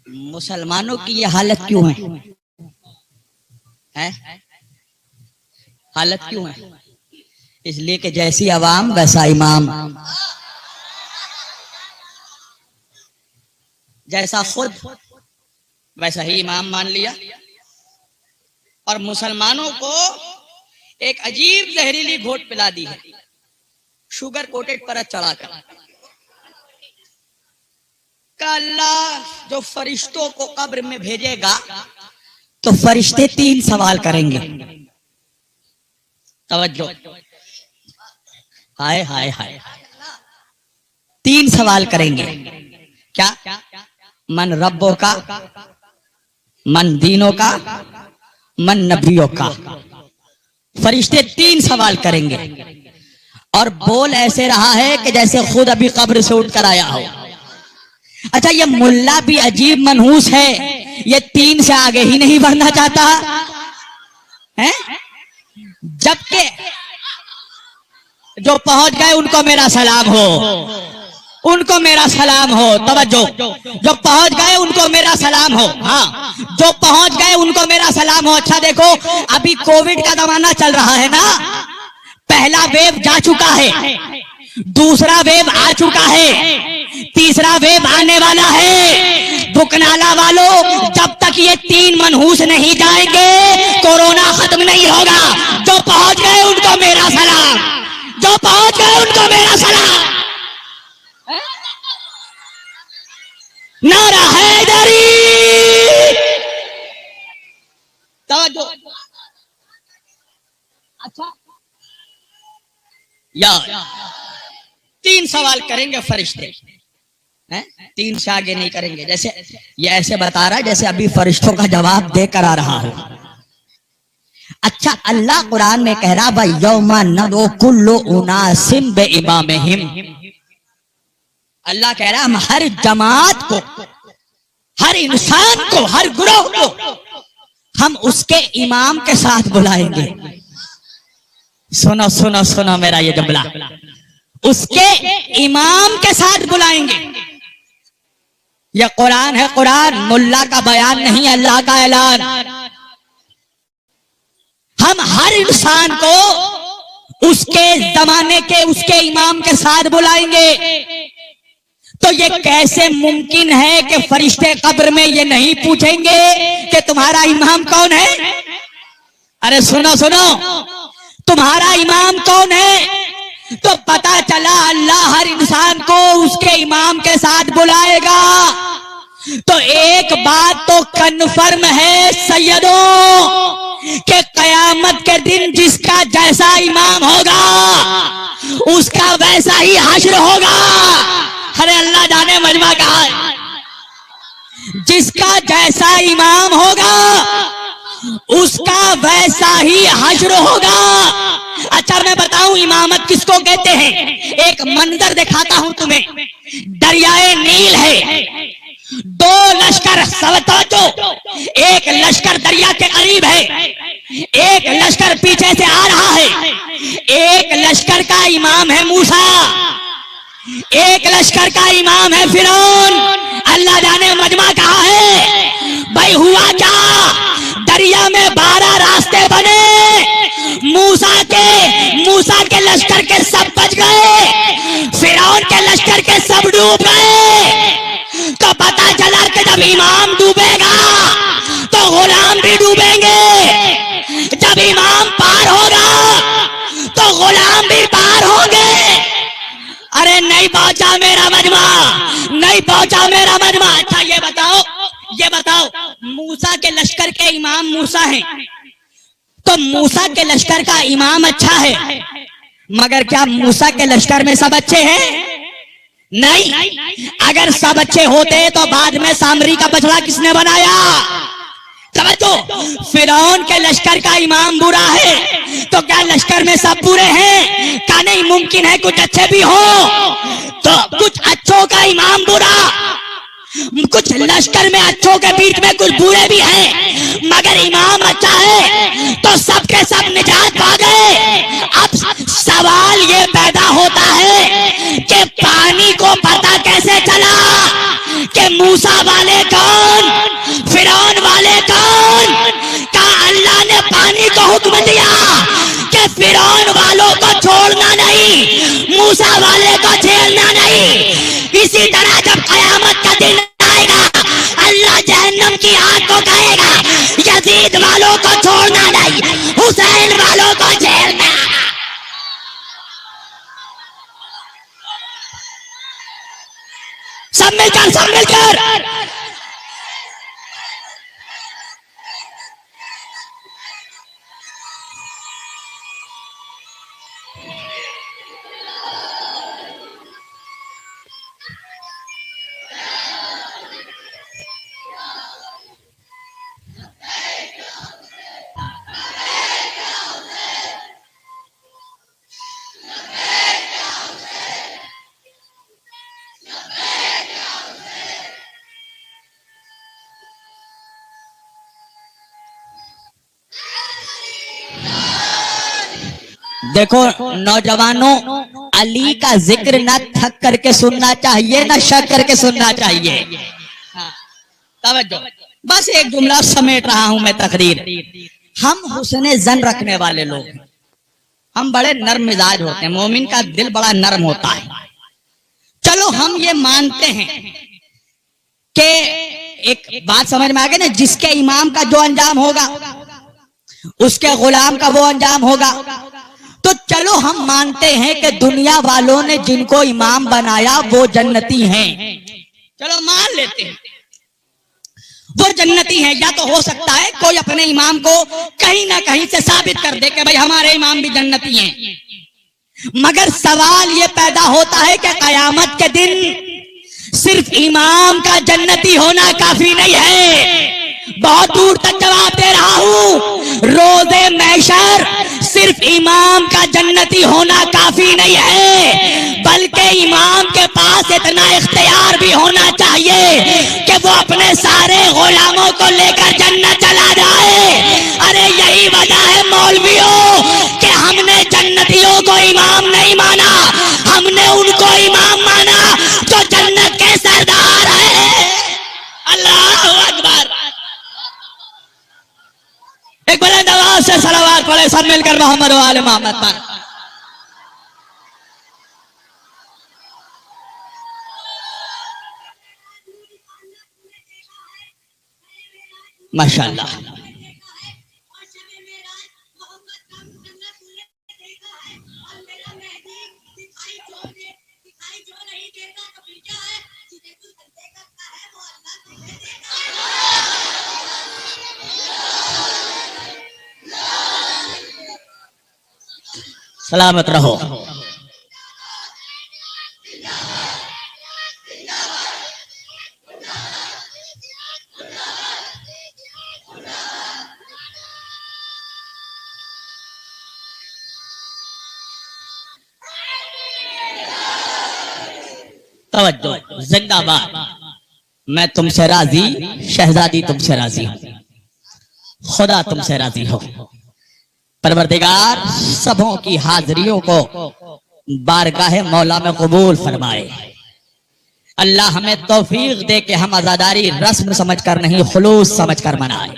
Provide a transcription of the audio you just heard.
मुसलमानों की ये हालत क्यों है? हालत क्यों है? इसलिए कि जैसी अवाम वैसा इमाम, जैसा खुद वैसा ही इमाम मान लिया। और मुसलमानों को एक अजीब जहरीली घोट पिला दी है, शुगर कोटेड परत चढ़ाकर। अल्लाह जो फरिश्तों को कब्र में भेजेगा तो फरिश्ते 3 सवाल करेंगे। तवज्जो, हाय हाय हाय, 3 सवाल करेंगे। क्या? मन रब्बों का, मन दीनों का, मन नबियों का। फरिश्ते 3 सवाल करेंगे। और बोल ऐसे रहा है कि जैसे खुद अभी कब्र से उठकर आया हो। अच्छा, ये मुल्ला भी अजीब मनहूस है, ये 3 से आगे ही नहीं बढ़ना चाहता है। जबकि जो पहुंच गए उनको मेरा सलाम हो, उनको मेरा सलाम हो। तवज्जो, जो पहुंच गए उनको मेरा सलाम हो। हाँ, जो पहुंच गए उनको मेरा सलाम हो। अच्छा देखो, अभी कोविड का जमाना चल रहा है ना, पहला वेव जा चुका है, दूसरा वेव आ चुका है, तीसरा वेव आने वाला है। बुकनाला वालों, जब तक ये 3 मनहूस नहीं जाएंगे कोरोना खत्म नहीं होगा। जो पहुंच गए उनको मेरा सलाम, जो पहुंच गए उनको मेरा सलाम। नारा हैदरी। तवज्जो। अच्छा यार, 3 सवाल करेंगे फरिश्ते, 3 से आगे नहीं करेंगे। जैसे ये ऐसे बता रहा है जैसे अभी फरिश्तों का जवाब देकर आ रहा हो। अच्छा, अल्लाह कुरान में कह रहा भाई यौमा नदो कुल्लु उनासिम बे इमामिहिम। अल्लाह कह रहा हम हर जमात को, हर इंसान को, हर गुरोह को हम उसके इमाम के साथ बुलाएंगे। सुनो सुनो सुनो मेरा ये जुमला, उसके इमाम के साथ बुलाएंगे। ये कुरान है, कुरान मुल्ला का बयान नहीं, अल्लाह का ऐलान। हम हर इंसान को उसके जमाने के उसके इमाम के साथ बुलाएंगे। तो ये कैसे मुमकिन है कि फरिश्ते कब्र में ये नहीं पूछेंगे कि तुम्हारा इमाम कौन है? अरे सुनो सुनो, तुम्हारा इमाम कौन है? तो पता चला अल्लाह हर इंसान को उसके इमाम के साथ बुलाएगा। तो एक बात तो कन्फर्म है सैयदों कि कयामत के दिन जिसका जैसा इमाम होगा उसका वैसा ही हश्र होगा। अरे अल्लाह जाने मजमा कहा है, जिसका जैसा इमाम होगा उसका वैसा ही हश्र होगा। अच्छा मैं बताऊं इमामत किसको कहते हैं? एक मंजर दिखाता हूं तुम्हें। दरियाए नील है, 2 लश्कर सवताजो, एक लश्कर दरिया के करीब है, एक लश्कर पीछे से आ रहा है। एक लश्कर का इमाम है मूसा, एक लश्कर का इमाम है फिरौन। अल्लाह जाने मजमा कहा है। भाई हुआ क्या? दरिया में 12 रास्ते बने, मूसा के लश्कर के सब बच गए, फिरौन के लश्कर के सब डूब गए। तो पता चला कि जब इमाम डूबेगा तो गुलाम भी डूबेंगे, जब इमाम पार होगा तो गुलाम भी पार होंगे। अरे नहीं पहुंचा मेरा मजमा, नहीं पहुंचा मेरा मजमा। अच्छा ये बताओ मूसा के लश्कर के इमाम मूसा हैं, तो मूसा के लश्कर का इमाम अच्छा है, मगर क्या मूसा के लश्कर में सब अच्छे हैं? नहीं। अगर सब अच्छे होते तो बाद में सामरी का बछड़ा किसने बनाया? समझो, फिरौन के लश्कर का इमाम बुरा है तो क्या लश्कर में सब बुरे हैं? क्या नहीं मुमकिन है कुछ अच्छे भी हो? तो कुछ अच्छों का इमाम बुरा, कुछ लश्कर में अच्छों के बीच में कुछ बुरे भी हैं, मगर इमाम अच्छा है तो सब के सब निजात पा गए। अब सवाल ये पैदा होता है कि पानी को पता कैसे चला कि मूसा वाले कौन, फिरौन वाले कौन? का अल्लाह ने पानी को हुक्म दिया कि फिरौन वालों को छोड़ना नहीं, मूसा वाले को झेलना नहीं। इसी तरह जब कयामत का दिन आएगा, अल्लाह जहन्नम की आग को कहेगा यजीद वालों को छोड़ना नहीं, हुसैन वालों को झेलना। सब मिलकर, सब मिलकर। देखो नौजवानों, अली का जिक्र ना थक करके सुनना चाहिए, ना शक करके सुनना चाहिए। तवज्जो, बस एक जुमला समेट रहा हूं मैं तकरीर। हम हुस्ने जन रखने वाले लोग, हम बड़े नर्म मिजाज होते हैं, मोमिन का दिल बड़ा नर्म होता है। चलो हम ये मानते हैं कि एक बात समझ में आ गई ना, जिसके इमाम का जो अंजाम होगा उसके गुलाम का वो अंजाम होगा। तो चलो हम मानते हैं कि दुनिया वालों ने जिनको इमाम बनाया वो जन्नती हैं, चलो मान लेते हैं वो जन्नती हैं। या तो हो सकता है कोई अपने इमाम को कहीं ना कहीं से साबित कर दे कि भाई हमारे इमाम भी जन्नती हैं। मगर सवाल ये पैदा होता है कि कयामत के दिन सिर्फ इमाम का जन्नती होना काफी नहीं है। बहुत दूर तक जवाब दे रहा हूं, रोज़े महशर सिर्फ इमाम का जन्नती होना काफी नहीं है, बल्कि इमाम के पास इतना इख्तियार भी होना चाहिए कि वो अपने सारे गुलामों को लेकर जन्नत चला जाए। अरे यही वजह है मौलवियों कि हमने जन्नतियों को इमाम नहीं माना, हमने उनको इमाम माना जो जन्नत के सरदार है। अल्लाहु अकबर। एक बुलंद आवाज से सलावत पढ़े सब मिलकर मोहम्मद व आले मोहम्मद पर। माशाअल्लाह। सलामत रहो। तवज्जो, जिंदाबाद। मैं तुमसे राजी, शहजादी तुमसे राजी हूं, खुदा तुमसे राजी हो। परवरदिगार सबों की हाजिरियों को बारगाहे मौला में कबूल फरमाए। अल्लाह हमें तौफीक दे कि हम आजादारी रस्म समझकर नहीं, खुलूस समझकर मनाए।